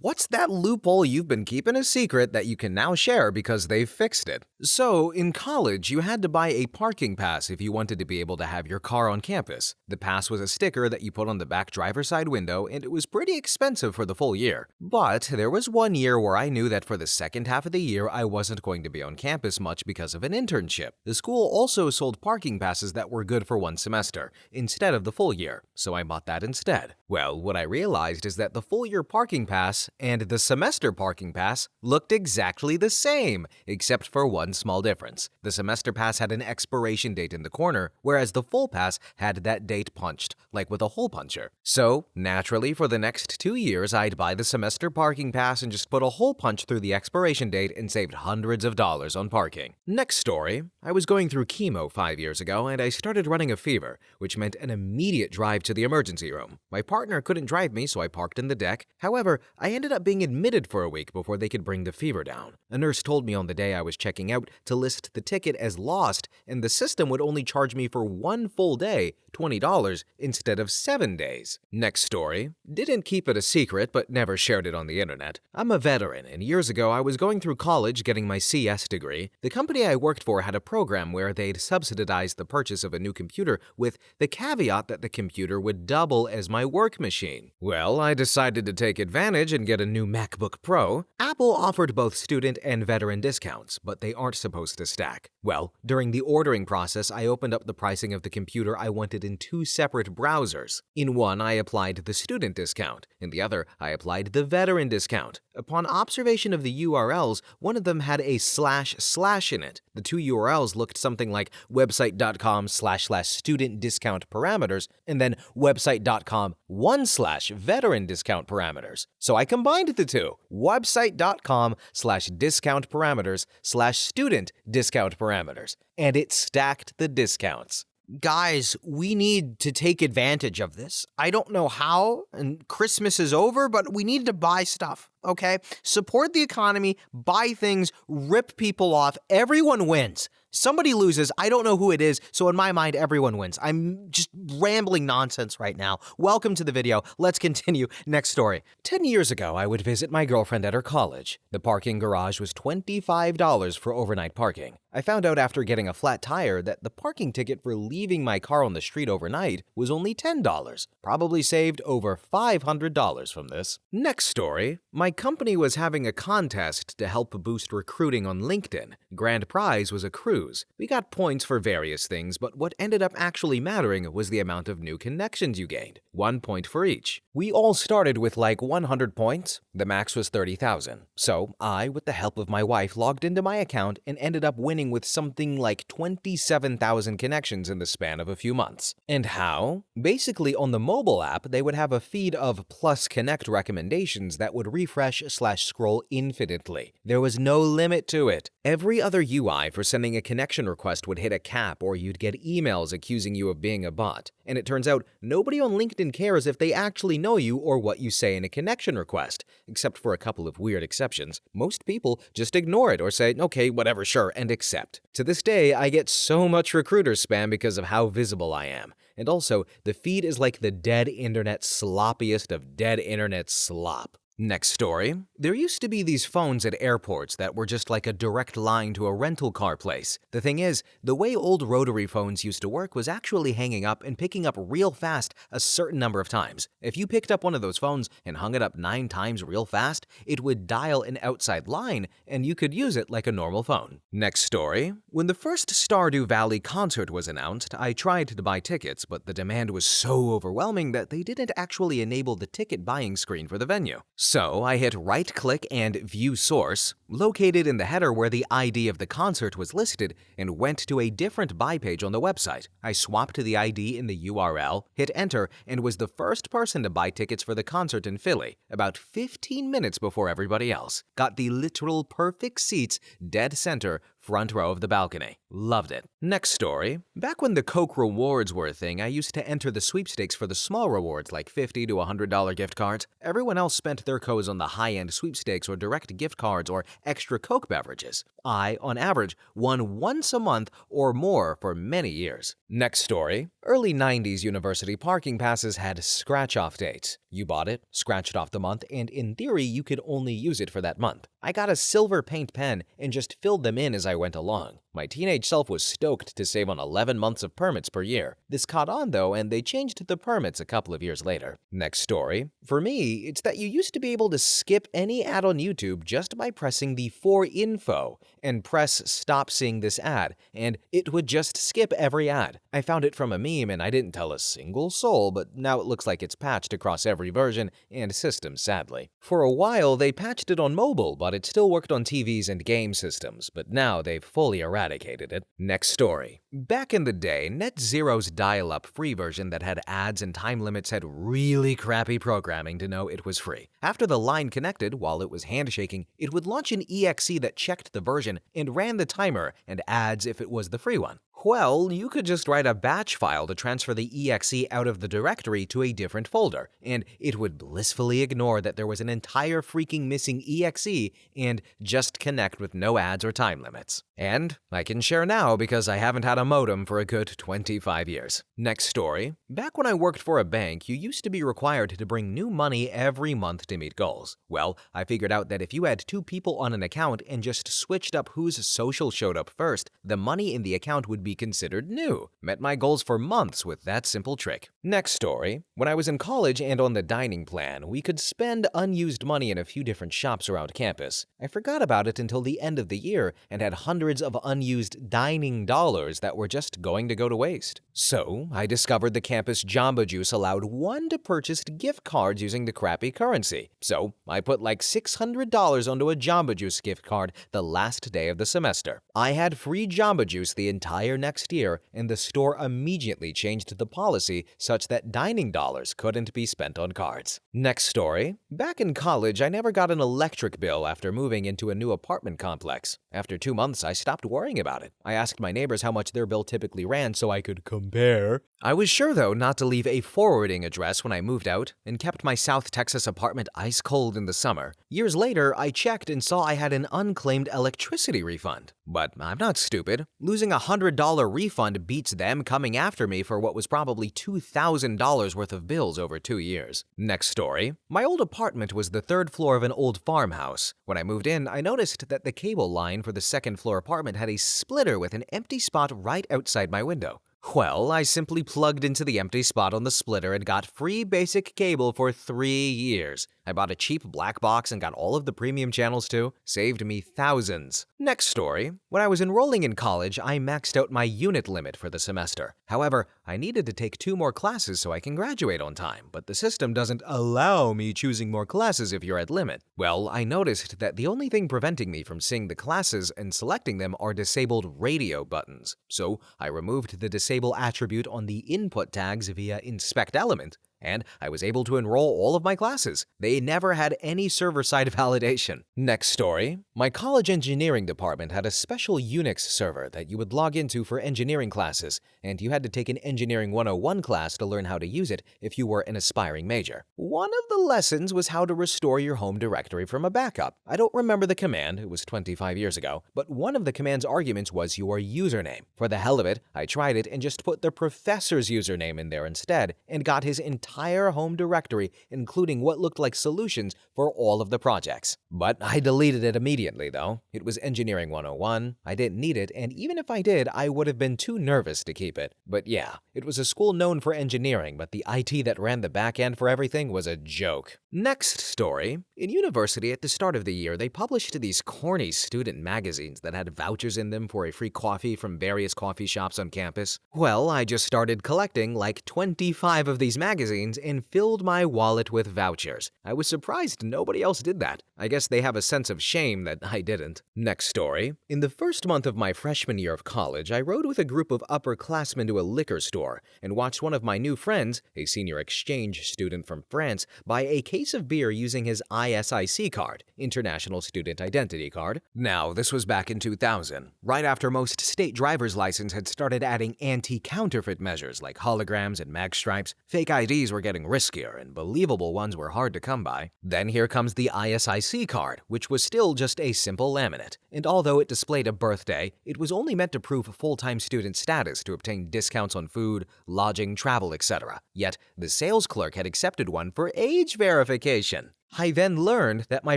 What's that loophole you've been keeping a secret that you can now share because they've fixed it? So, in college, you had to buy a parking pass if you wanted to be able to have your car on campus. The pass was a sticker that you put on the back driver's side window, and it was pretty expensive for the full year. But there was one year where I knew that for the second half of the year, I wasn't going to be on campus much because of an internship. The school also sold parking passes that were good for one semester, instead of the full year, so I bought that instead. Well, what I realized is that the full year parking pass and the semester parking pass looked exactly the same, except for one small difference. The semester pass had an expiration date in the corner, whereas the full pass had that date punched, like with a hole puncher. So, naturally, for the next 2 years, I'd buy the semester parking pass and just put a hole punch through the expiration date and saved hundreds of dollars on parking. Next story. I was going through chemo 5 years ago, and I started running a fever, which meant an immediate drive to the emergency room. My partner couldn't drive me, so I parked in the deck. However, I ended up being admitted for a week before they could bring the fever down. A nurse told me on the day I was checking out to list the ticket as lost, and the system would only charge me for one full day, $20, instead of 7 days. Next story. Didn't keep it a secret, but never shared it on the internet. I'm a veteran, and years ago I was going through college getting my CS degree. The company I worked for had a program where they'd subsidize the purchase of a new computer with the caveat that the computer would double as my work machine. Well, I decided to take advantage and get a new MacBook Pro. Apple offered both student and veteran discounts, but they aren't supposed to stack. Well, during the ordering process, I opened up the pricing of the computer I wanted in 2 separate browsers. In one, I applied the student discount. In the other, I applied the veteran discount. Upon observation of the URLs, one of them had a // in it. The 2 URLs looked something like website.com/student discount parameters and then website.com/veteran discount parameters. So I combined the two, website.com/discount parameters/student discount parameters, and it stacked the discounts. Guys, we need to take advantage of this. I don't know how, and Christmas is over, but we need to buy stuff, okay? Support the economy, buy things, rip people off. Everyone wins. Somebody loses. I don't know who it is, so in my mind, everyone wins. I'm just rambling nonsense right now. Welcome to the video. Let's continue. Next story. 10 years ago, I would visit my girlfriend at her college. The parking garage was $25 for overnight parking. I found out after getting a flat tire that the parking ticket for leaving my car on the street overnight was only $10. Probably saved over $500 from this. Next story. My company was having a contest to help boost recruiting on LinkedIn. Grand prize was a cruise. We got points for various things, but what ended up actually mattering was the amount of new connections you gained. 1 point for each. We all started with like 100 points. The max was 30,000. So I, with the help of my wife, logged into my account and ended up winning with something like 27,000 connections in the span of a few months. And how? Basically, on the mobile app, they would have a feed of Plus Connect recommendations that would refresh/scroll infinitely. There was no limit to it. Every other UI for sending a connection request would hit a cap, or you'd get emails accusing you of being a bot. And it turns out nobody on LinkedIn cares if they actually know you or what you say in a connection request, except for a couple of weird exceptions. Most people just ignore it or say, okay, whatever, sure, and accept. To this day, I get so much recruiter spam because of how visible I am. And also, the feed is like the dead internet sloppiest of dead internet slop. Next story. There used to be these phones at airports that were just like a direct line to a rental car place. The thing is, the way old rotary phones used to work was actually hanging up and picking up real fast a certain number of times. If you picked up one of those phones and hung it up 9 times real fast, it would dial an outside line and you could use it like a normal phone. Next story. When the first Stardew Valley concert was announced, I tried to buy tickets, but the demand was so overwhelming that they didn't actually enable the ticket buying screen for the venue. So I hit right-click and View Source, located in the header where the ID of the concert was listed, and went to a different buy page on the website. I swapped the ID in the URL, hit enter, and was the first person to buy tickets for the concert in Philly, about 15 minutes before everybody else. Got the literal perfect seats dead center front row of the balcony. Loved it. Next story. Back when the Coke rewards were a thing, I used to enter the sweepstakes for the small rewards like $50 to $100 gift cards. Everyone else spent their codes on the high-end sweepstakes or direct gift cards or extra Coke beverages. I, on average, won once a month or more for many years. Next story. Early 90s university parking passes had scratch-off dates. You bought it, scratched off the month, and in theory, you could only use it for that month. I got a silver paint pen and just filled them in as I went along. My teenage self was stoked to save on 11 months of permits per year. This caught on though, and they changed the permits a couple of years later. Next story. For me, it's that you used to be able to skip any ad on YouTube just by pressing the for info and press stop seeing this ad, and it would just skip every ad. I found it from a meme and I didn't tell a single soul, but now it looks like it's patched across every version and system, sadly. For a while, they patched it on mobile, but it still worked on TVs and game systems, but now they've fully eradicated it. Next story. Back in the day, NetZero's dial-up free version that had ads and time limits had really crappy programming to know it was free. After the line connected, while it was handshaking, it would launch an exe that checked the version and ran the timer and ads if it was the free one. Well, you could just write a batch file to transfer the exe out of the directory to a different folder, and it would blissfully ignore that there was an entire freaking missing exe and just connect with no ads or time limits. And I can share now because I haven't had a modem for a good 25 years. Next story. Back when I worked for a bank, you used to be required to bring new money every month to meet goals. Well, I figured out that if you had 2 people on an account and just switched up whose social showed up first, the money in the account would be considered new. Met my goals for months with that simple trick. Next story. When I was in college and on the dining plan, we could spend unused money in a few different shops around campus. I forgot about it until the end of the year and had hundreds of unused dining dollars that were just going to go to waste. So, I discovered the campus Jamba Juice allowed one to purchase gift cards using the crappy currency. So, I put like $600 onto a Jamba Juice gift card the last day of the semester. I had free Jamba Juice the entire next year, and the store immediately changed the policy such that dining dollars couldn't be spent on cards. Next story. Back in college, I never got an electric bill after moving into a new apartment complex. After 2 months, I stopped worrying about it. I asked my neighbors how much their bill typically ran so I could compare. I was sure, though, not to leave a forwarding address when I moved out and kept my South Texas apartment ice cold in the summer. Years later, I checked and saw I had an unclaimed electricity refund. But I'm not stupid. Losing a $100 refund beats them coming after me for what was probably $2,000 worth of bills over 2 years. Next story. My old apartment was the 3rd floor of an old farmhouse. When I moved in, I noticed that the cable line for the 2nd floor apartment had a splitter with an empty spot right outside my window. Well, I simply plugged into the empty spot on the splitter and got free basic cable for 3 years. I bought a cheap black box and got all of the premium channels too. Saved me thousands. Next story. When I was enrolling in college, I maxed out my unit limit for the semester. However, I needed to take 2 more classes so I can graduate on time, but the system doesn't allow me choosing more classes if you're at limit. Well, I noticed that the only thing preventing me from seeing the classes and selecting them are disabled radio buttons. So I removed the disable attribute on the input tags via inspect element, and I was able to enroll all of my classes. They never had any server-side validation. Next story. My college engineering department had a special Unix server that you would log into for engineering classes, and you had to take an Engineering 101 class to learn how to use it if you were an aspiring major. One of the lessons was how to restore your home directory from a backup. I don't remember the command, it was 25 years ago, but one of the command's arguments was your username. For the hell of it, I tried it and just put the professor's username in there instead, and got his entire home directory, including what looked like solutions for all of the projects. But I deleted it immediately, though. It was Engineering 101, I didn't need it, and even if I did, I would have been too nervous to keep it. But yeah, it was a school known for engineering, but the IT that ran the back end for everything was a joke. Next story. In university, at the start of the year, they published these corny student magazines that had vouchers in them for a free coffee from various coffee shops on campus. Well, I just started collecting like 25 of these magazines magazines and filled my wallet with vouchers. I was surprised nobody else did that. I guess they have a sense of shame that I didn't. Next story. In the first month of my freshman year of college, I rode with a group of upperclassmen to a liquor store and watched one of my new friends, a senior exchange student from France, buy a case of beer using his ISIC card, International Student Identity Card. Now, this was back in 2000, right after most state driver's license had started adding anti-counterfeit measures like holograms and mag stripes. Fake IDs were getting riskier and believable ones were hard to come by. Then here comes the ISIC card, which was still just a simple laminate. And although it displayed a birthday, it was only meant to prove full-time student status to obtain discounts on food, lodging, travel, etc. Yet, the sales clerk had accepted one for age verification. I then learned that my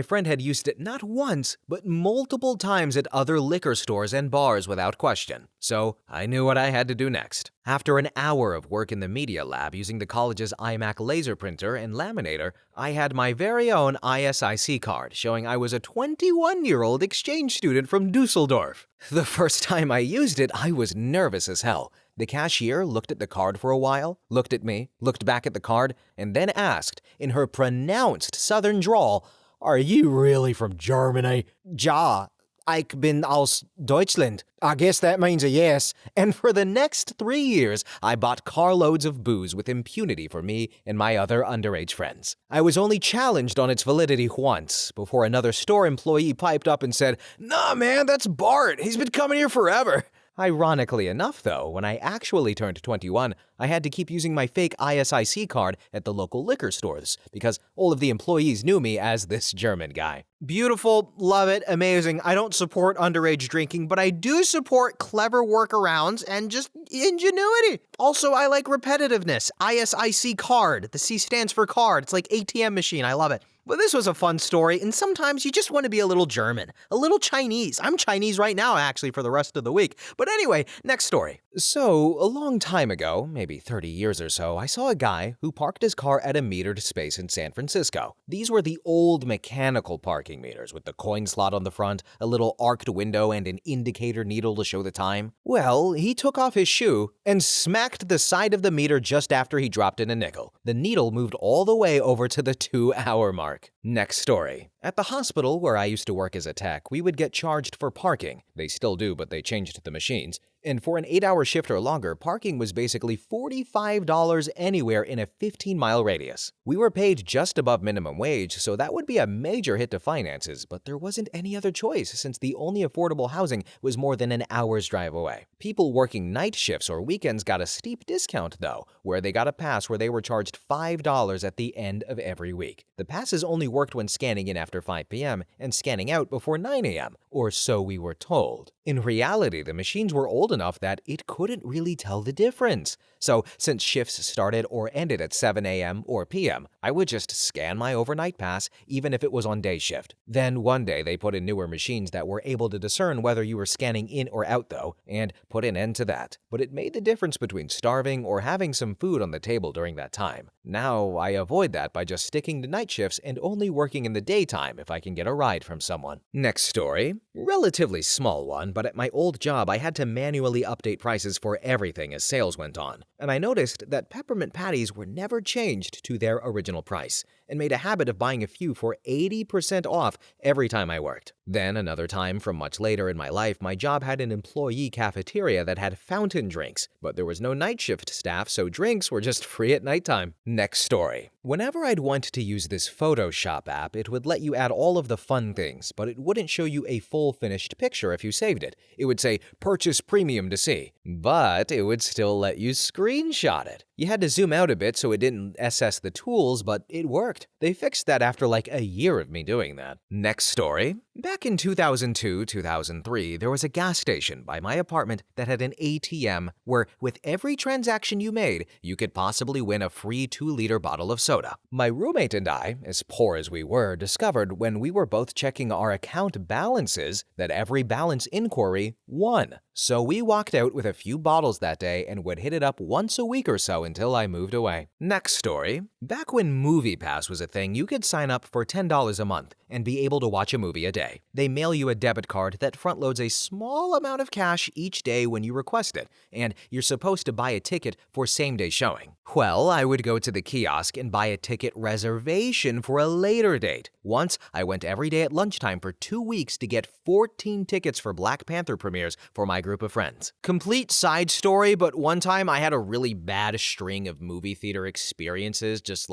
friend had used it not once, but multiple times at other liquor stores and bars without question. So I knew what I had to do next. After an hour of work in the media lab using the college's iMac laser printer and laminator, I had my very own ISIC card showing I was a 21-year-old exchange student from Dusseldorf. The first time I used it, I was nervous as hell. The cashier looked at the card for a while, looked at me, looked back at the card, and then asked, in her pronounced southern drawl, "Are you really from Germany?" "Ja, ich bin aus Deutschland." I guess that means a yes. And for the next 3 years, I bought carloads of booze with impunity for me and my other underage friends. I was only challenged on its validity once, before another store employee piped up and said, "Nah, man, that's Bart. He's been coming here forever." Ironically enough, though, when I actually turned 21, I had to keep using my fake ISIC card at the local liquor stores because all of the employees knew me as this German guy. Beautiful, love it, amazing. I don't support underage drinking, but I do support clever workarounds and just ingenuity. Also, I like repetitiveness. ISIC card. The C stands for card. It's like ATM machine. I love it. But this was a fun story, and sometimes you just want to be a little German, a little Chinese. I'm Chinese right now, actually, for the rest of the week. But anyway, next story. So, a long time ago, maybe 30 years or so, I saw a guy who parked his car at a metered space in San Francisco. These were the old mechanical parking meters with the coin slot on the front, a little arced window, and an indicator needle to show the time. Well, he took off his shoe and smacked the side of the meter just after he dropped in a nickel. The needle moved all the way over to the 2-hour mark. Next story. At the hospital where I used to work as a tech, we would get charged for parking. They still do, but they changed the machines. And for an 8-hour shift or longer, parking was basically $45 anywhere in a 15-mile radius. We were paid just above minimum wage, so that would be a major hit to finances, but there wasn't any other choice since the only affordable housing was more than an hour's drive away. People working night shifts or weekends got a steep discount, though, where they got a pass where they were charged $5 at the end of every week. The passes only worked when scanning in after 5 p.m. and scanning out before 9 a.m., or so we were told. In reality, the machines were old enough that it couldn't really tell the difference. So, since shifts started or ended at 7 a.m. or p.m., I would just scan my overnight pass even if it was on day shift. Then one day they put in newer machines that were able to discern whether you were scanning in or out though, and put an end to that. But it made the difference between starving or having some food on the table during that time. Now, I avoid that by just sticking to night shifts and only working in the daytime if I can get a ride from someone. Next story. Relatively small one, but at my old job I had to manually update prices for everything as sales went on. And I noticed that peppermint patties were never changed to their original price, and made a habit of buying a few for 80% off every time I worked. Then another time from much later in my life, my job had an employee cafeteria that had fountain drinks, but there was no night shift staff, so drinks were just free at nighttime. Next story. Whenever I'd want to use this Photoshop app, it would let you add all of the fun things, but it wouldn't show you a full finished picture if you saved it. It would say, "Purchase premium to see," but it would still let you screenshot it. You had to zoom out a bit so it didn't assess the tools, but it worked. They fixed that after like a year of me doing that. Next story. Back in 2002-2003, there was a gas station by my apartment that had an ATM where, with every transaction you made, you could possibly win a free 2-liter bottle of soda. My roommate and I, as poor as we were, discovered when we were both checking our account balances that every balance inquiry won. So we walked out with a few bottles that day and would hit it up once a week or so until I moved away. Next story. Back when MoviePass was a thing, you could sign up for $10 a month and be able to watch a movie a day. They mail you a debit card that front-loads a small amount of cash each day when you request it, and you're supposed to buy a ticket for same-day showing. Well, I would go to the kiosk and buy a ticket reservation for a later date. Once, I went every day at lunchtime for 2 weeks to get 14 tickets for Black Panther premieres for my group of friends. Complete side story, but one time I had a really bad string of movie theater experiences, just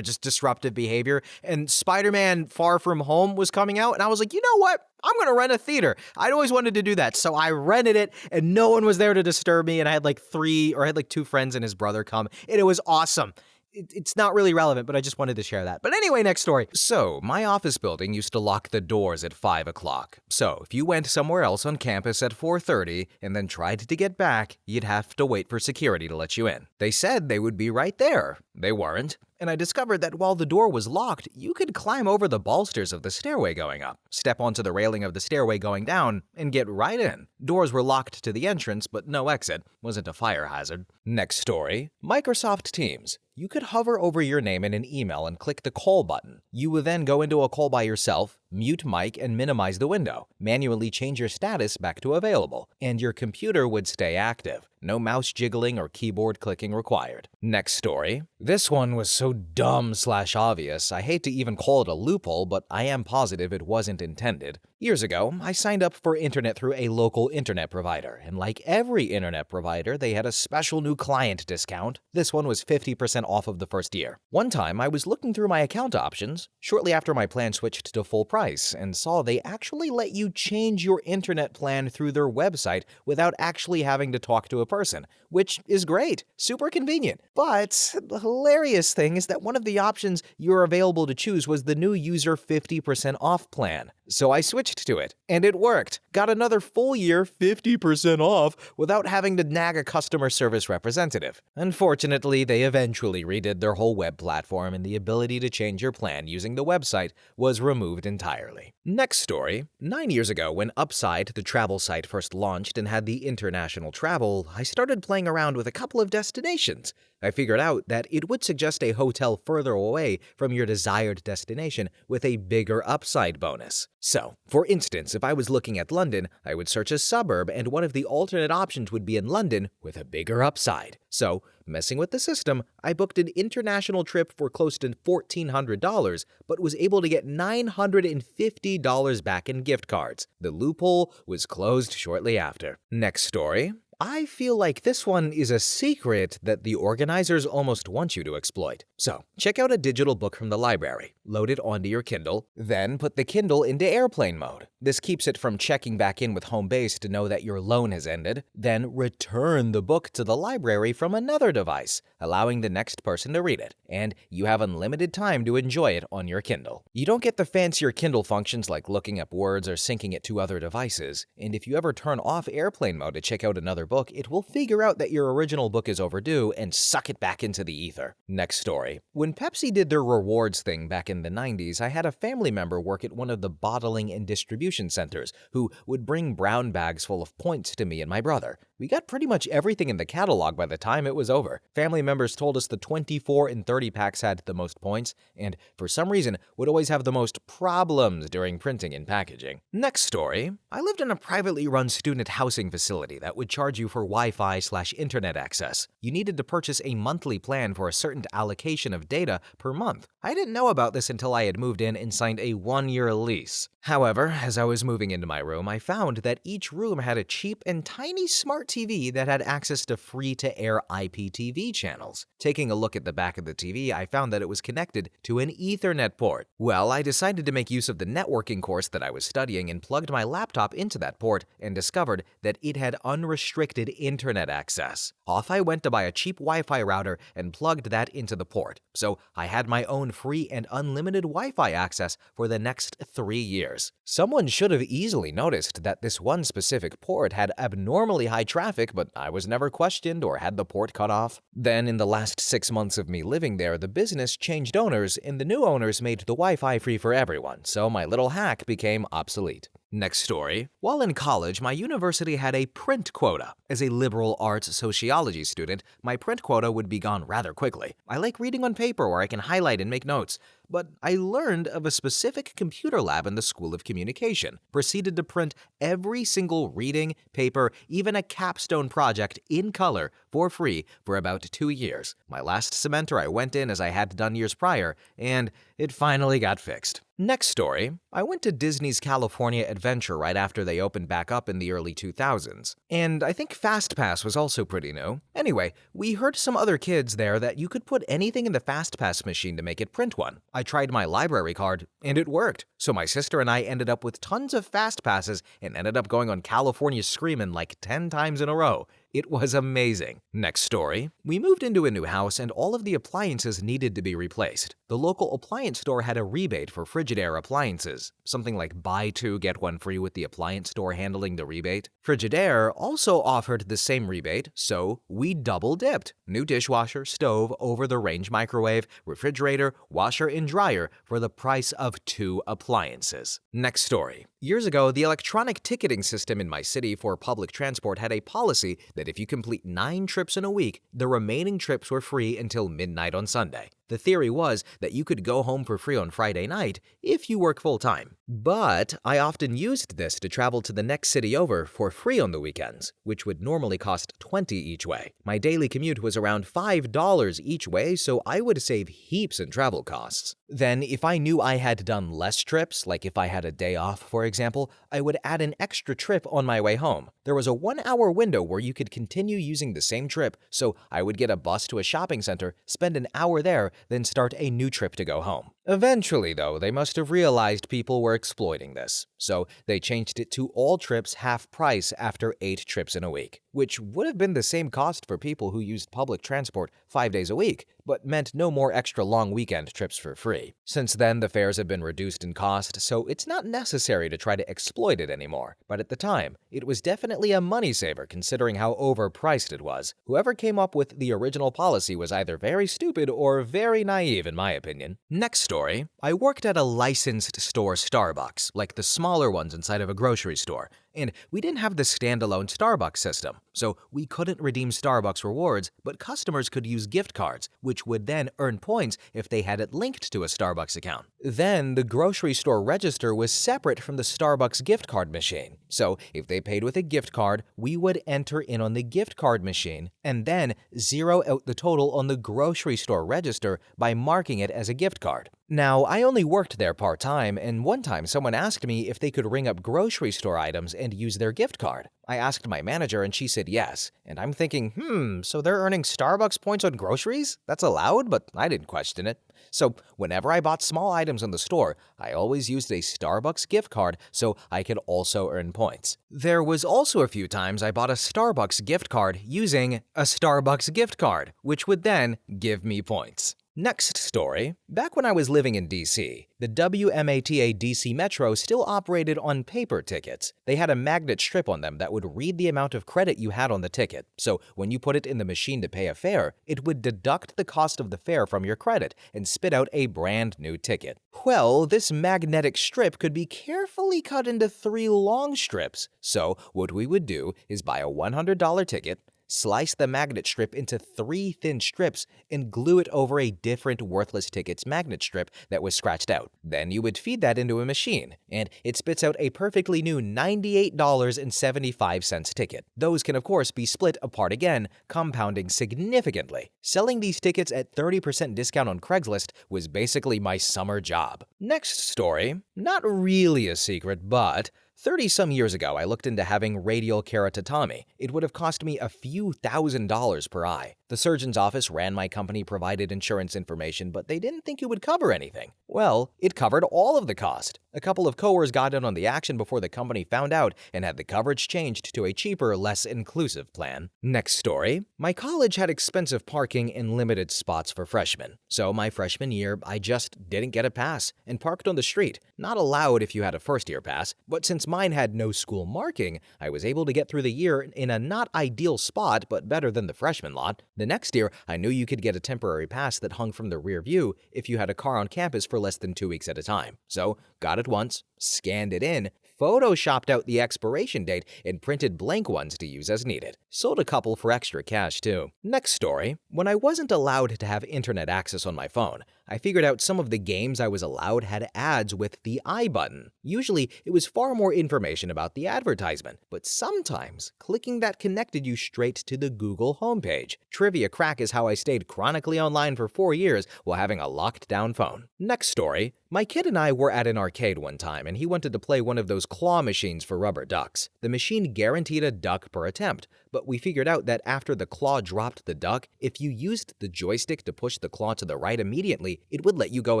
disruptive behavior, and Spider-Man Far From Home was coming out, and I was like, you know what? I'm gonna rent a theater. I'd always wanted to do that, so I rented it, and no one was there to disturb me, and I had like 2 friends and his brother come, and it was awesome. It's not really relevant, but I just wanted to share that. But anyway, next story. So, my office building used to lock the doors at 5 o'clock. So, if you went somewhere else on campus at 4:30 and then tried to get back, you'd have to wait for security to let you in. They said they would be right there. They weren't. And I discovered that while the door was locked, you could climb over the balusters of the stairway going up, step onto the railing of the stairway going down, and get right in. Doors were locked to the entrance, but no exit. Wasn't a fire hazard. Next story. Microsoft Teams. You could hover over your name in an email and click the call button. You would then go into a call by yourself, mute mic, and minimize the window. Manually change your status back to available, and your computer would stay active. No mouse jiggling or keyboard clicking required. Next story. This one was so dumb/obvious, I hate to even call it a loophole, but I am positive it wasn't intended. Years ago, I signed up for internet through a local internet provider, and like every internet provider, they had a special new client discount. This one was 50% off of the first year. One time, I was looking through my account options, shortly after my plan switched to full price, and saw they actually let you change your internet plan through their website without actually having to talk to a person, which is great, super convenient. But the hilarious thing is that one of the options you're available to choose was the new user 50% off plan. So I switched to it, and it worked. Got another full year 50% off without having to nag a customer service representative. Unfortunately, they eventually redid their whole web platform, and the ability to change your plan using the website was removed entirely. Next story. 9 years ago, when Upside, the travel site, first launched and had the international travel, I started playing around with a couple of destinations. I figured out that it would suggest a hotel further away from your desired destination with a bigger upside bonus. So, for instance, if I was looking at London, I would search a suburb and one of the alternate options would be in London with a bigger upside. So, messing with the system, I booked an international trip for close to $1,400, but was able to get $950 back in gift cards. The loophole was closed shortly after. Next story. I feel like this one is a secret that the organizers almost want you to exploit. So, check out a digital book from the library, load it onto your Kindle, then put the Kindle into airplane mode. This keeps it from checking back in with home base to know that your loan has ended, then return the book to the library from another device, allowing the next person to read it, and you have unlimited time to enjoy it on your Kindle. You don't get the fancier Kindle functions like looking up words or syncing it to other devices, and if you ever turn off airplane mode to check out another book, it will figure out that your original book is overdue and suck it back into the ether. Next story. When Pepsi did their rewards thing back in the 90s, I had a family member work at one of the bottling and distribution centers who would bring brown bags full of points to me and my brother. We got pretty much everything in the catalog by the time it was over. Family members told us the 24 and 30 packs had the most points, and for some reason would always have the most problems during printing and packaging. Next story. I lived in a privately run student housing facility that would charge you for Wi-Fi/internet access. You needed to purchase a monthly plan for a certain allocation of data per month. I didn't know about this until I had moved in and signed a 1-year lease. However, as I was moving into my room, I found that each room had a cheap and tiny smart TV that had access to free-to-air IPTV channels. Taking a look at the back of the TV, I found that it was connected to an Ethernet port. Well, I decided to make use of the networking course that I was studying and plugged my laptop into that port and discovered that it had unrestricted internet access. Off I went to buy a cheap Wi-Fi router and plugged that into the port. So I had my own free and unlimited Wi-Fi access for the next 3 years. Someone should have easily noticed that this one specific port had abnormally high traffic, but I was never questioned or had the port cut off. Then, in the last 6 months of me living there, the business changed owners and the new owners made the Wi-Fi free for everyone, so my little hack became obsolete. Next story. While in college, my university had a print quota. As a liberal arts sociology student, my print quota would be gone rather quickly. I like reading on paper where I can highlight and make notes. But I learned of a specific computer lab in the School of Communication, proceeded to print every single reading, paper, even a capstone project in color for free for about 2 years. My last semester I went in as I had done years prior, and it finally got fixed. Next story. I went to Disney's California Adventure right after they opened back up in the early 2000s. And I think FastPass was also pretty new. Anyway, we heard some other kids there that you could put anything in the FastPass machine to make it print one. I tried my library card, and it worked. So my sister and I ended up with tons of FastPasses and ended up going on California Screamin' like 10 times in a row. It was amazing. Next story. We moved into a new house and all of the appliances needed to be replaced. The local appliance store had a rebate for Frigidaire appliances, something like buy two, get one free with the appliance store handling the rebate. Frigidaire also offered the same rebate, so we double dipped. New dishwasher, stove, over-the-range microwave, refrigerator, washer, and dryer for the price of 2 appliances. Next story. Years ago, the electronic ticketing system in my city for public transport had a policy that if you complete 9 trips in a week, the remaining trips were free until midnight on Sunday. The theory was that you could go home for free on Friday night if you work full-time. But I often used this to travel to the next city over for free on the weekends, which would normally cost $20 each way. My daily commute was around $5 each way, so I would save heaps in travel costs. Then, if I knew I had done less trips, like if I had a day off, for example, I would add an extra trip on my way home. There was a 1-hour window where you could continue using the same trip, so I would get a bus to a shopping center, spend an hour there, then start a new trip to go home. Eventually, though, they must have realized people were exploiting this, so they changed it to all trips half price after 8 trips in a week, which would have been the same cost for people who used public transport 5 days a week, but meant no more extra long weekend trips for free. Since then, the fares have been reduced in cost, so it's not necessary to try to exploit it anymore. But at the time, it was definitely a money saver considering how overpriced it was. Whoever came up with the original policy was either very stupid or very naive, in my opinion. Next story. I worked at a licensed store Starbucks, like the smaller ones inside of a grocery store. And we didn't have the standalone Starbucks system, so we couldn't redeem Starbucks rewards, but customers could use gift cards, which would then earn points if they had it linked to a Starbucks account. Then, the grocery store register was separate from the Starbucks gift card machine, so if they paid with a gift card, we would enter in on the gift card machine and then zero out the total on the grocery store register by marking it as a gift card. Now, I only worked there part-time, and one time someone asked me if they could ring up grocery store items and use their gift card. I asked my manager and she said yes, and I'm thinking, so they're earning Starbucks points on groceries? That's allowed, but I didn't question it. So whenever I bought small items in the store, I always used a Starbucks gift card so I could also earn points. There was also a few times I bought a Starbucks gift card using a Starbucks gift card, which would then give me points. Next story. Back when I was living in DC, the WMATA DC Metro still operated on paper tickets. They had a magnet strip on them that would read the amount of credit you had on the ticket, so when you put it in the machine to pay a fare, it would deduct the cost of the fare from your credit and spit out a brand new ticket. Well, this magnetic strip could be carefully cut into 3 long strips, so what we would do is buy a $100 ticket, slice the magnet strip into 3 thin strips, and glue it over a different worthless ticket's magnet strip that was scratched out. Then you would feed that into a machine, and it spits out a perfectly new $98.75 ticket. Those can of course be split apart again, compounding significantly. Selling these tickets at 30% discount on Craigslist was basically my summer job. Next story. Not really a secret, but 30-some years ago, I looked into having radial keratotomy. It would have cost me a few $1,000s per eye. The surgeon's office ran my company-provided insurance information, but they didn't think it would cover anything. Well, it covered all of the cost. A couple of coworkers got in on the action before the company found out and had the coverage changed to a cheaper, less inclusive plan. Next story. My college had expensive parking and limited spots for freshmen. So my freshman year, I just didn't get a pass and parked on the street. Not allowed if you had a first-year pass, but since mine had no school marking, I was able to get through the year in a not ideal spot, but better than the freshman lot. The next year, I knew you could get a temporary pass that hung from the rear view if you had a car on campus for less than 2 weeks at a time. So, got it once, scanned it in, photoshopped out the expiration date and printed blank ones to use as needed. Sold a couple for extra cash too. Next story. When I wasn't allowed to have internet access on my phone, I figured out some of the games I was allowed had ads with the I button. Usually, it was far more information about the advertisement, but sometimes clicking that connected you straight to the Google homepage. Trivia crack is how I stayed chronically online for 4 years while having a locked down phone. Next story. My kid and I were at an arcade one time and he wanted to play one of those claw machines for rubber ducks. The machine guaranteed a duck per attempt, but we figured out that after the claw dropped the duck, if you used the joystick to push the claw to the right immediately, it would let you go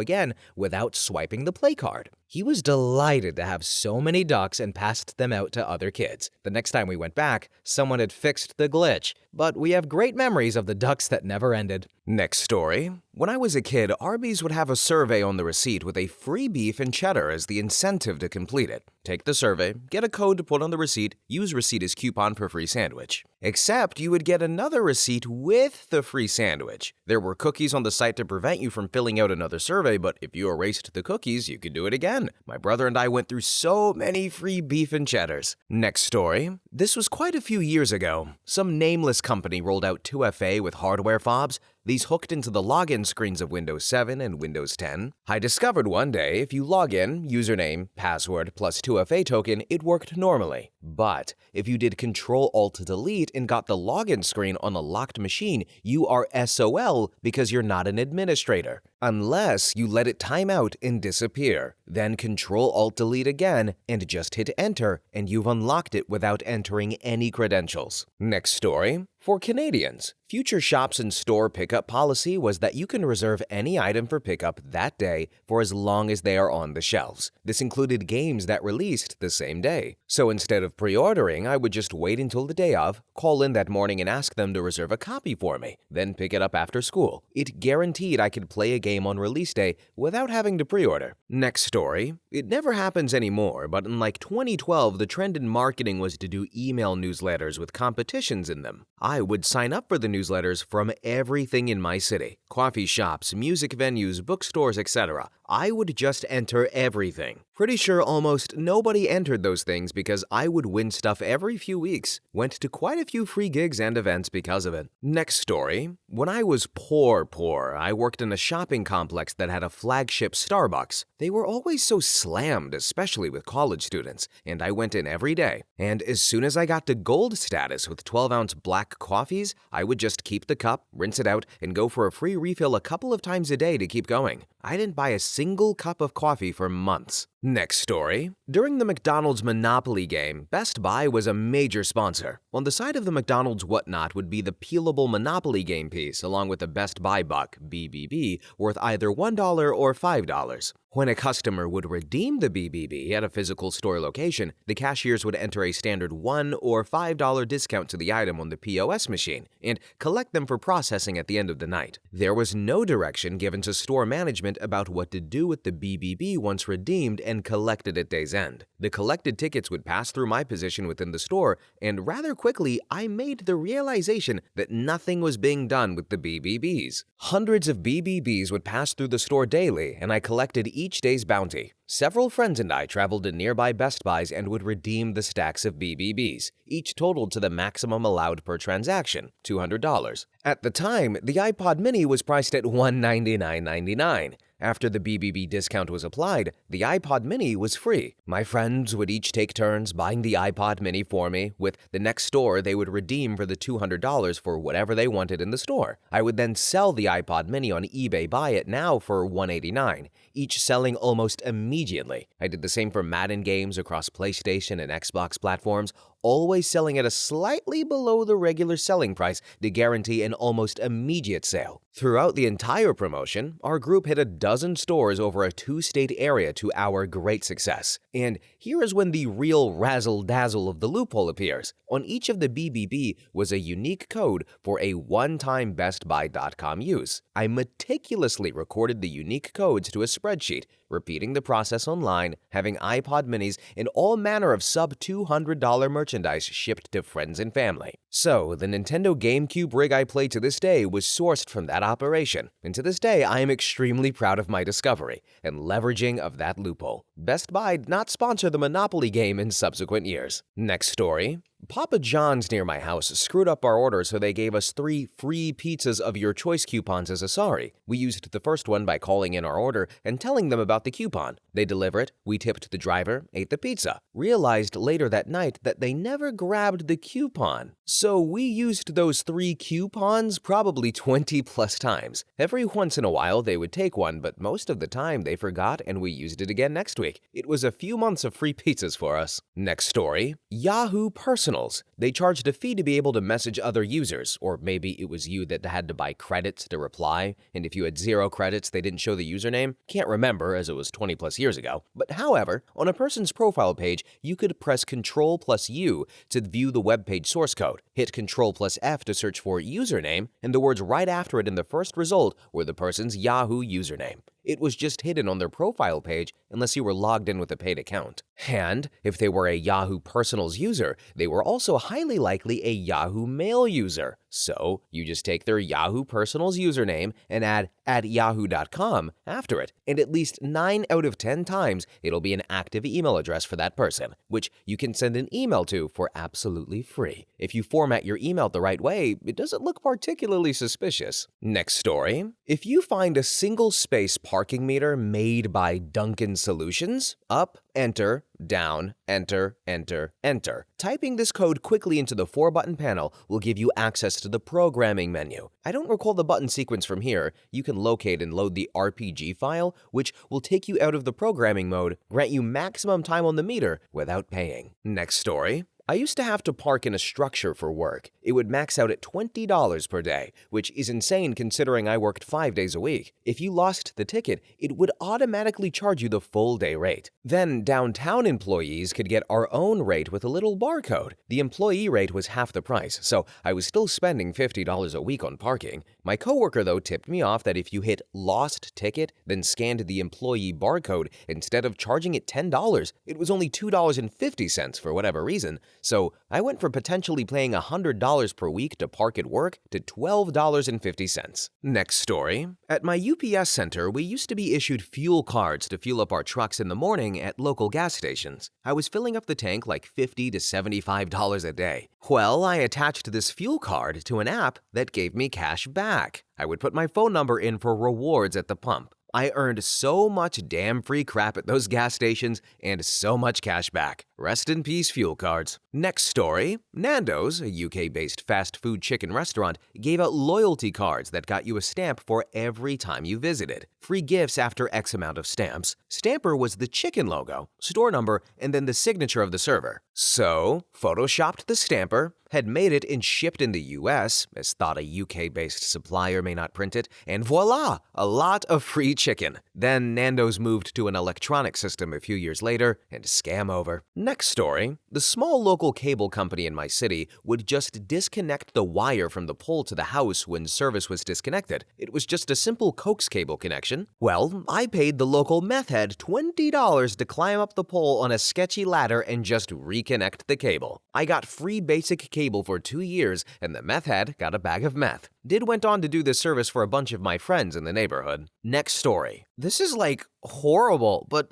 again without swiping the play card. He was delighted to have so many ducks and passed them out to other kids. The next time we went back, someone had fixed the glitch, but we have great memories of the ducks that never ended. Next story. When I was a kid, Arby's would have a survey on the receipt with a free beef and cheddar as the incentive to complete it. Take the survey, get a code to put on the receipt, use receipt as coupon for free sandwich. Except you would get another receipt with the free sandwich. There were cookies on the site to prevent you from filling out another survey, but if you erased the cookies, you could do it again. My brother and I went through so many free beef and cheddars. Next story. This was quite a few years ago. Some nameless company rolled out 2FA with hardware fobs. These hooked into the login screens of Windows 7 and Windows 10. I discovered one day if you log in, username, password, plus 2FA token, it worked normally. But if you did Control-Alt-Delete and got the login screen on a locked machine, you are SOL because you're not an administrator. Unless you let it time out and disappear. Then Control-Alt-Delete again and just hit enter and you've unlocked it without entering any credentials. Next story. For Canadians, Future Shop's in-store pickup policy was that you can reserve any item for pickup that day for as long as they are on the shelves. This included games that released the same day. So instead of pre-ordering, I would just wait until the day of, call in that morning and ask them to reserve a copy for me, then pick it up after school. It guaranteed I could play a game on release day without having to pre-order. Next story. It never happens anymore, but in like 2012, the trend in marketing was to do email newsletters with competitions in them. I would sign up for the newsletters from everything in my city. Coffee shops, music venues, bookstores, etc. I would just enter everything. Pretty sure almost nobody entered those things because I would win stuff every few weeks. Went to quite a few free gigs and events because of it. Next story. When I was poor, I worked in a shopping complex that had a flagship Starbucks. They were always so slammed, especially with college students, and I went in every day. And as soon as I got to gold status with 12-ounce black coffees, I would just keep the cup, rinse it out, and go for a free refill a couple of times a day to keep going. I didn't buy a single cup of coffee for months. Next story. During the McDonald's Monopoly game, Best Buy was a major sponsor. On the side of the McDonald's whatnot would be the peelable Monopoly game piece along with a Best Buy buck, BBB, worth either $1 or $5. When a customer would redeem the BBB at a physical store location, the cashiers would enter a standard $1 or $5 discount to the item on the POS machine and collect them for processing at the end of the night. There was no direction given to store management about what to do with the BBB once redeemed and collected at day's end. The collected tickets would pass through my position within the store, and rather quickly I made the realization that nothing was being done with the BBBs. Hundreds of BBBs would pass through the store daily, and I collected each day's bounty. Several friends and I traveled to nearby Best Buys and would redeem the stacks of BBBs, each totaled to the maximum allowed per transaction, $200. At the time, the iPod mini was priced at $199.99. After the BBB discount was applied, the iPod mini was free. My friends would each take turns buying the iPod mini for me, with the next store they would redeem for the $200 for whatever they wanted in the store. I would then sell the iPod mini on eBay Buy It Now for $189, each selling almost immediately. I did the same for Madden games across PlayStation and Xbox platforms, always selling at a slightly below the regular selling price to guarantee an almost immediate sale. Throughout the entire promotion, our group hit a dozen stores over a 2-state area to our great success. And here is when the real razzle-dazzle of the loophole appears. On each of the BBB was a unique code for a one-time BestBuy.com use. I meticulously recorded the unique codes to a spreadsheet, repeating the process online, having iPod minis and all manner of sub-$200 merchandise merchandise shipped to friends and family. So, the Nintendo GameCube rig I play to this day was sourced from that operation, and to this day I am extremely proud of my discovery and leveraging of that loophole. Best Buy did not sponsor the Monopoly game in subsequent years. Next story. Papa John's near my house screwed up our order, so they gave us 3 free pizzas of your choice coupons as a sorry. We used the first one by calling in our order and telling them about the coupon. They deliver it, we tipped the driver, ate the pizza. Realized later that night that they never grabbed the coupon. So we used those 3 coupons probably 20 plus times. Every once in a while they would take one, but most of the time they forgot and we used it again next week. It was a few months of free pizzas for us. Next story. Yahoo Personals. They charged a fee to be able to message other users, or maybe it was you that had to buy credits to reply, and if you had 0 credits, they didn't show the username. Can't remember, as it was 20 plus years ago. But however, on a person's profile page, you could press Ctrl+U to view the web page source code, hit Ctrl+F to search for username, and the words right after it in the first result were the person's Yahoo username. It was just hidden on their profile page unless you were logged in with a paid account. And if they were a Yahoo Personals user, they were also highly likely a Yahoo Mail user. So you just take their Yahoo Personals username and add @yahoo.com after it, and at least 9 out of 10 times it'll be an active email address for that person, which you can send an email to for absolutely free. If you format your email the right way, it doesn't look particularly suspicious. Next story. If you find a single-space parking meter made by Duncan Solutions, up, enter, down, enter, enter, enter. Typing this code quickly into the 4-button panel will give you access to the programming menu. I don't recall the button sequence from here. You can locate and load the RPG file, which will take you out of the programming mode, grant you maximum time on the meter without paying. Next story. I used to have to park in a structure for work. It would max out at $20 per day, which is insane considering I worked 5 days a week. If you lost the ticket, it would automatically charge you the full day rate. Then downtown employees could get our own rate with a little barcode. The employee rate was half the price, so I was still spending $50 a week on parking. My coworker, though, tipped me off that if you hit lost ticket, then scanned the employee barcode, instead of charging it $10, it was only $2.50 for whatever reason. So I went from potentially paying $100 per week to park at work to $12.50. Next story. At my UPS center, we used to be issued fuel cards to fuel up our trucks in the morning at local gas stations. I was filling up the tank like $50 to $75 a day. Well, I attached this fuel card to an app that gave me cash back. I would put my phone number in for rewards at the pump. I earned so much damn free crap at those gas stations and so much cash back. Rest in peace, fuel cards. Next story. Nando's, a UK-based fast food chicken restaurant, gave out loyalty cards that got you a stamp for every time you visited. Free gifts after X amount of stamps. Stamper was the chicken logo, store number, and then the signature of the server. So, photoshopped the stamper, had made it and shipped in the US, as thought a UK-based supplier may not print it, and voila, a lot of free chicken. Then Nando's moved to an electronic system a few years later, and scam over. Next story. The small local cable company in my city would just disconnect the wire from the pole to the house when service was disconnected. It was just a simple coax cable connection. Well, I paid the local meth head $20 to climb up the pole on a sketchy ladder and just reconnect the cable. I got free basic cable for 2 years, and the meth head got a bag of meth. Did went on to do this service for a bunch of my friends in the neighborhood. Next story. This is horrible, but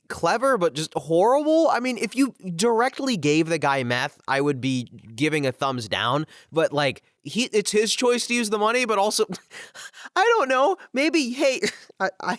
clever, but just horrible. I mean, if you directly gave the guy meth, I would be giving a thumbs down, but it's his choice to use the money, but also, I don't know, maybe, hey, I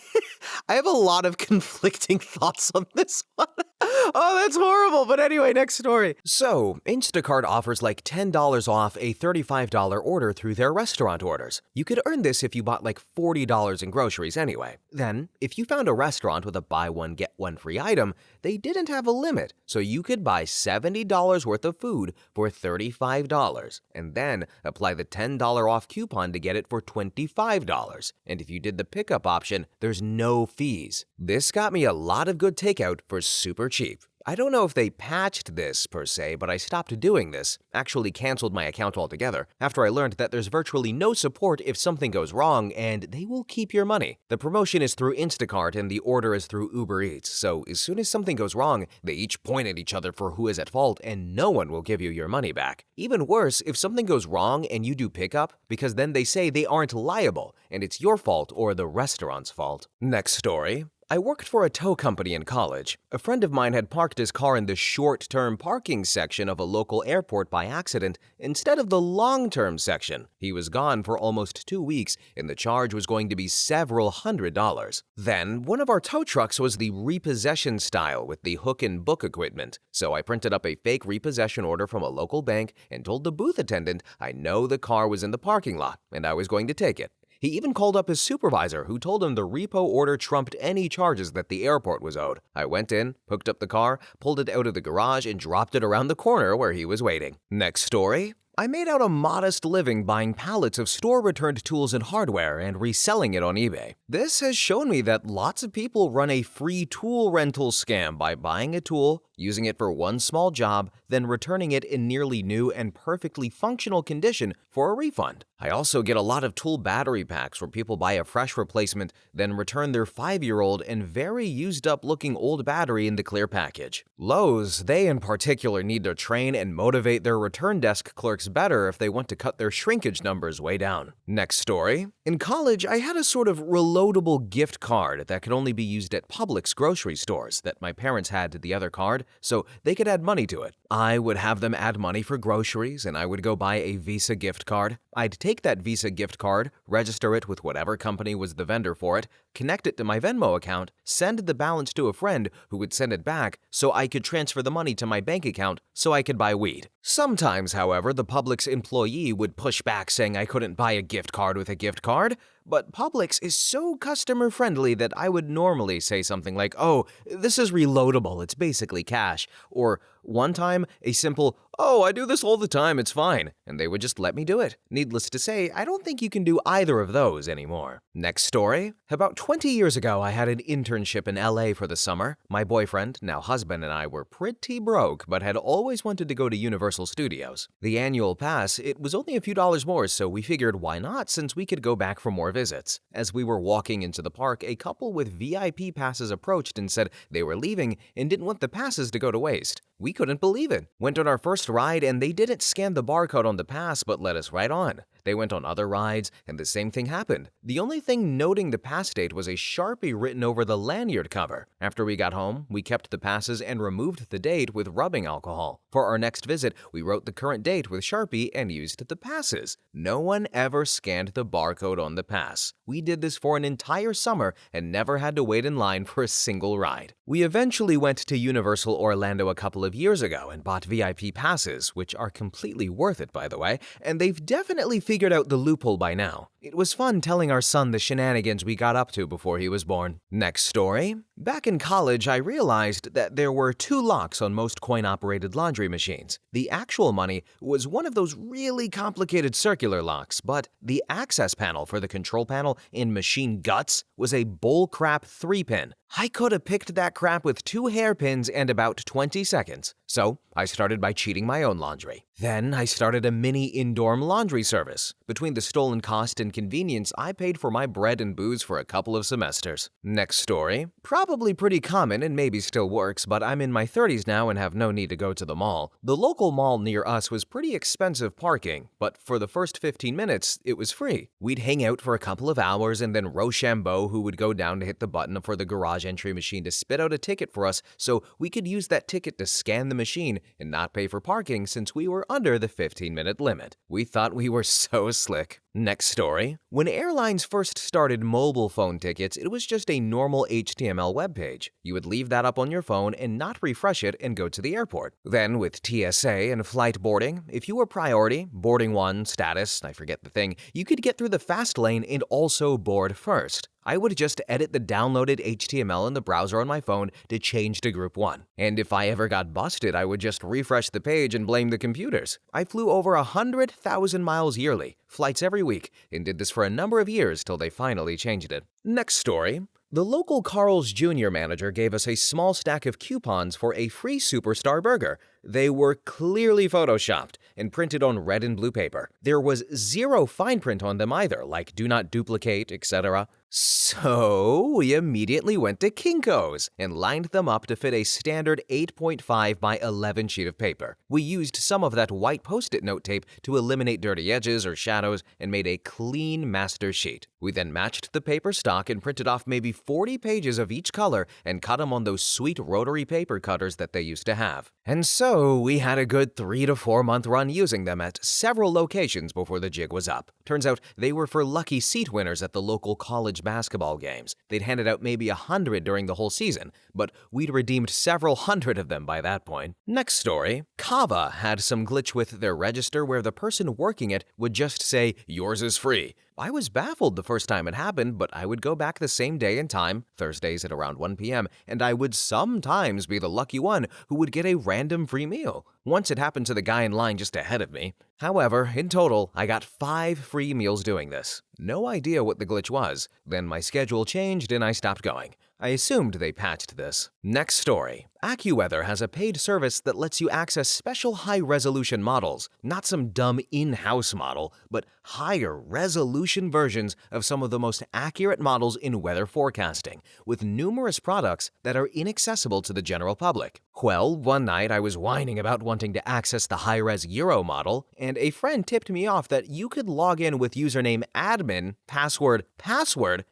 have a lot of conflicting thoughts on this one. Oh, that's horrible. But anyway, next story. So, Instacart offers $10 off a $35 order through their restaurant orders. You could earn this if you bought $40 in groceries anyway. Then, if you found a restaurant with a buy one, get one free item, they didn't have a limit, so you could buy $70 worth of food for $35, and then apply the $10 off coupon to get it for $25. And if you did the pickup option, there's no fees. This got me a lot of good takeout for super cheap. I don't know if they patched this per se, but I stopped doing this, actually canceled my account altogether, after I learned that there's virtually no support if something goes wrong, and they will keep your money. The promotion is through Instacart and the order is through Uber Eats, so as soon as something goes wrong, they each point at each other for who is at fault and no one will give you your money back. Even worse, if something goes wrong and you do pickup, because then they say they aren't liable and it's your fault or the restaurant's fault. Next story. I worked for a tow company in college. A friend of mine had parked his car in the short-term parking section of a local airport by accident instead of the long-term section. He was gone for almost 2 weeks, and the charge was going to be several $100s. Then, one of our tow trucks was the repossession style with the hook and book equipment. So I printed up a fake repossession order from a local bank and told the booth attendant I know the car was in the parking lot and I was going to take it. He even called up his supervisor, who told him the repo order trumped any charges that the airport was owed. I went in, hooked up the car, pulled it out of the garage, and dropped it around the corner where he was waiting. Next story. I made out a modest living buying pallets of store-returned tools and hardware and reselling it on eBay. This has shown me that lots of people run a free tool rental scam by buying a tool, using it for one small job, then returning it in nearly new and perfectly functional condition for a refund. I also get a lot of tool battery packs where people buy a fresh replacement, then return their 5-year-old and very used-up-looking old battery in the clear package. Lowe's, they in particular need to train and motivate their return desk clerks better if they want to cut their shrinkage numbers way down. Next story. In college, I had a sort of reloadable gift card that could only be used at Publix grocery stores that my parents had to the other card, so they could add money to it. I would have them add money for groceries, and I would go buy a Visa gift card. I'd take that Visa gift card, register it with whatever company was the vendor for it, connect it to my Venmo account, send the balance to a friend who would send it back so I could transfer the money to my bank account so I could buy weed. Sometimes, however, the Publix employee would push back saying I couldn't buy a gift card with a gift card, but Publix is so customer friendly that I would normally say something like, "Oh, this is reloadable, it's basically cash," or one time, a simple, "Oh, I do this all the time, it's fine," and they would just let me do it. Needless to say, I don't think you can do either of those anymore. Next story. About 20 years ago, I had an internship in LA for the summer. My boyfriend, now husband, and I were pretty broke, but had always wanted to go to Universal Studios. The annual pass, it was only a few dollars more, so we figured why not since we could go back for more visits. As we were walking into the park, a couple with VIP passes approached and said they were leaving and didn't want the passes to go to waste. We couldn't believe it. Went on our first ride and they didn't scan the barcode on the pass but let us right on. They went on other rides and the same thing happened. The only thing noting the pass date was a Sharpie written over the lanyard cover. After we got home, we kept the passes and removed the date with rubbing alcohol. For our next visit, we wrote the current date with Sharpie and used the passes. No one ever scanned the barcode on the pass. We did this for an entire summer and never had to wait in line for a single ride. We eventually went to Universal Orlando a couple of years ago and bought VIP passes, which are completely worth it, by the way, and they've definitely figured out the loophole by now. It was fun telling our son the shenanigans we got up to before he was born. Next story. Back in college, I realized that there were 2 locks on most coin-operated laundry machines. The actual money was one of those really complicated circular locks, but the access panel for the control panel in machine guts was a bullcrap 3-pin. I could have picked that crap with 2 hairpins and about 20 seconds. So I started by cheating my own laundry. Then I started a mini in-dorm laundry service. Between the stolen cost and convenience, I paid for my bread and booze for a couple of semesters. Next story. Probably pretty common and maybe still works, but I'm in my 30s now and have no need to go to the mall. The local mall near us was pretty expensive parking, but for the first 15 minutes, it was free. We'd hang out for a couple of hours and then Rochambeau, who would go down to hit the button for the garage entry machine to spit out a ticket for us so we could use that ticket to scan the machine and not pay for parking since we were under the 15-minute limit. We thought we were so slick. Next story. When airlines first started mobile phone tickets, it was just a normal HTML web page. You would leave that up on your phone and not refresh it and go to the airport. Then with TSA and flight boarding, if you were priority, boarding 1, status, I forget the thing, you could get through the fast lane and also board first. I would just edit the downloaded HTML in the browser on my phone to change to Group 1. And if I ever got busted, I would just refresh the page and blame the computers. I flew over 100,000 miles yearly, flights every week, and did this for a number of years till they finally changed it. Next story. The local Carl's Jr. manager gave us a small stack of coupons for a free Superstar burger. They were clearly photoshopped and printed on red and blue paper. There was zero fine print on them either, like do not duplicate, etc. So we immediately went to Kinko's and lined them up to fit a standard 8.5 by 11 sheet of paper. We used some of that white post-it note tape to eliminate dirty edges or shadows and made a clean master sheet. We then matched the paper stock and printed off maybe 40 pages of each color and cut them on those sweet rotary paper cutters that they used to have. And so we had a good 3 to 4 month run using them at several locations before the jig was up. Turns out they were for lucky seat winners at the local college basketball games. They'd handed out maybe 100 during the whole season, but we'd redeemed several hundred of them by that point. Next story, Kava had some glitch with their register where the person working it would just say, "Yours is free." I was baffled the first time it happened, but I would go back the same day and time, Thursdays at around 1 p.m., and I would sometimes be the lucky one who would get a random free meal. Once it happened to the guy in line just ahead of me. However, in total, I got 5 free meals doing this. No idea what the glitch was. Then my schedule changed and I stopped going. I assumed they patched this. Next story. AccuWeather has a paid service that lets you access special high-resolution models, not some dumb in-house model, but higher resolution versions of some of the most accurate models in weather forecasting, with numerous products that are inaccessible to the general public. Well, one night I was whining about wanting to access the high-res Euro model, and a friend tipped me off that you could log in with username admin, password,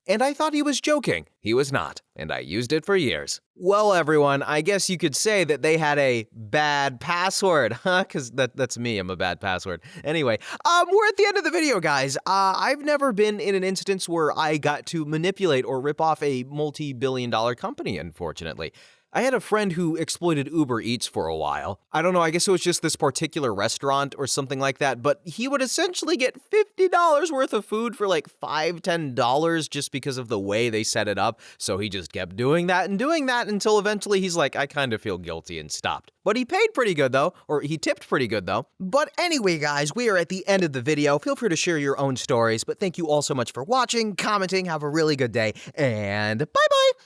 and I thought he was joking. He was not, and I used it for years. Well, everyone, I guess you could say that they had a bad password, huh? Because that's me, I'm a bad password. Anyway, we're at the end of the video, guys. I've never been in an instance where I got to manipulate or rip off a multi-billion-dollar company, unfortunately. I had a friend who exploited Uber Eats for a while. I don't know, I guess it was just this particular restaurant or something like that, but he would essentially get $50 worth of food for like $5, $10 just because of the way they set it up. So he just kept doing that until eventually he's like, I kind of feel guilty, and stopped. But he paid pretty good though, or he tipped pretty good though. But anyway, guys, we are at the end of the video. Feel free to share your own stories, but thank you all so much for watching, commenting, have a really good day, and bye-bye!